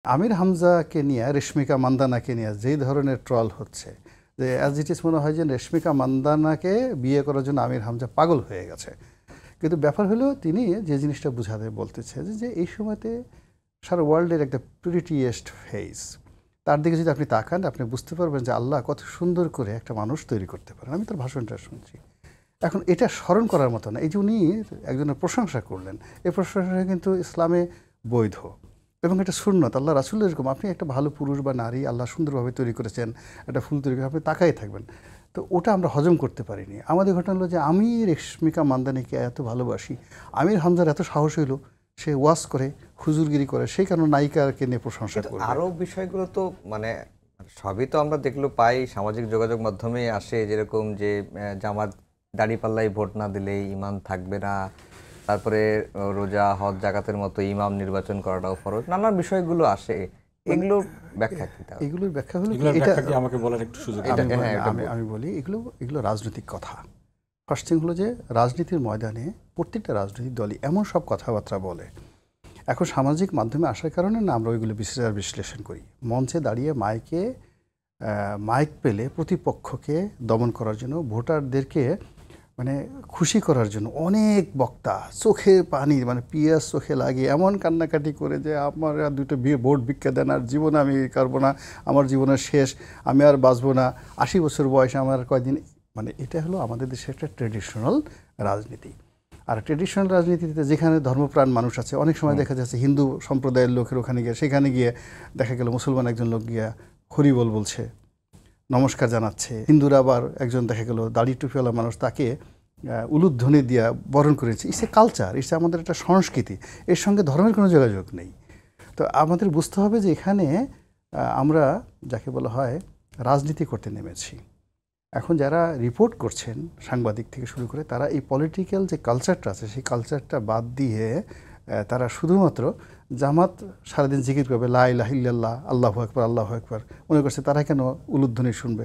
আমির হামজাকে নিয়ে, রেশমিকা মান্দানাকে নিয়ে যেই ধরনের ট্রল হচ্ছে, যে অ্যাজ ইট ইজ মনে হয় যে রেশমিকা মান্দানাকে বিয়ে করার জন্য আমির হামজা পাগল হয়ে গেছে। কিন্তু ব্যাপার হলো তিনি যে জিনিসটা বোঝাতে বলতেছে যে এই সময়তে সারা ওয়ার্ল্ডের একটা প্রিটিয়েস্ট ফেস, তার দিকে যদি আপনি তাকান আপনি বুঝতে পারবেন যে আল্লাহ কত সুন্দর করে একটা মানুষ তৈরি করতে পারেন। আমি তার ভাষণটা শুনছি, এখন এটা স্মরণ করার মতো না। এই যে উনি একজনের প্রশংসা করলেন, এই প্রশংসা কিন্তু ইসলামে বৈধ এবং এটা সুন্নত। আল্লাহ রাসূল এরকম, আপনি একটা ভালো পুরুষ বা নারী আল্লাহ সুন্দরভাবে তৈরি করেছেন, একটা ফুল তৈরি করে আপনি তাকাই থাকবেন, তো ওটা আমরা হজম করতে পারিনি। আমাদের ঘটনা হলো যে আমি রেশমিকা মান্দানিকে এত ভালোবাসি, আমির হামজার এত সাহস হইল সে ওয়াজ করে, হুজুরগিরি করে, সেই কারণে নায়িকাকে নিয়ে প্রশংসা করবে। আরও বিষয়গুলো তো মানে সবই তো আমরা দেখলো পাই সামাজিক যোগাযোগ মাধ্যমে আসে, যেরকম যে জামাত দাড়িপাল্লায় ভোট না দিলে ইমান থাকবে না, তারপরে রোজা হজ জাকাতের মতো ইমাম নির্বাচন করাটাও ফরজ, নানান বিষয়গুলো আসে। এগুলোর ব্যাখ্যা কি? এগুলোর ব্যাখ্যা হলো এটা আমাকে বলার একটু সুযোগ আমি বলি, এগুলো রাজনৈতিক কথা। ফার্স্ট থিং হলো যে রাজনীতির ময়দানে প্রত্যেকটা রাজনৈতিক দলই এমন সব কথাবার্তা বলে, এখন সামাজিক মাধ্যমে আসার কারণে না আমরা ওইগুলো বিশ্লেষণ করি। মঞ্চে দাঁড়িয়ে মাইক পেলে প্রতিপক্ষকে দমন করার জন্য, ভোটারদেরকে মানে খুশি করার জন্য অনেক বক্তা চোখে পানি, মানে পিয়াস চোখে লাগিয়ে এমন কান্নাকাটি করে যে আমার আর দুটো ভোট ভিক্ষা দেন, আর জীবনে আমি করবো না, আমার জীবনের শেষ, আমি আর বাঁচবো না, 80 বছর বয়সে আমার কয়দিন, মানে এটা হলো আমাদের দেশে একটা ট্রেডিশনাল রাজনীতি। আর ট্রেডিশনাল রাজনীতিতে যেখানে ধর্মপ্রাণ মানুষ আছে, অনেক সময় দেখা যাচ্ছে হিন্দু সম্প্রদায়ের লোকের ওখানে গিয়ে, সেখানে গিয়ে দেখা গেল মুসলমান একজন লোক গিয়া হরিবল বলছে, নমস্কার জানাচ্ছে। হিন্দুরা আবার একজন দেখা গেল দাড়ি টুপিওয়ালা মানুষ, তাকে উলুধ্বনি দিয়া বরণ করেছে। ইটস এ কালচার, ইটস আমাদের একটা সংস্কৃতি, এর সঙ্গে ধর্মের কোনো যোগাযোগ নেই। তো আমাদের বুঝতে হবে যে এখানে আমরা যাকে বলা হয় রাজনীতি করতে নেমেছি। এখন যারা রিপোর্ট করছেন সাংবাদিক থেকে শুরু করে, তারা এই পলিটিক্যাল যে কালচারটা আছে সেই কালচারটা বাদ দিয়ে তারা শুধুমাত্র জামাত সারাদিন জিকির করবে লা ইলাহা ইল্লাল্লাহ, আল্লাহু আকবার, আল্লাহু আকবার, মনে করছে তারা কেন উলুধ্বনি শুনবে।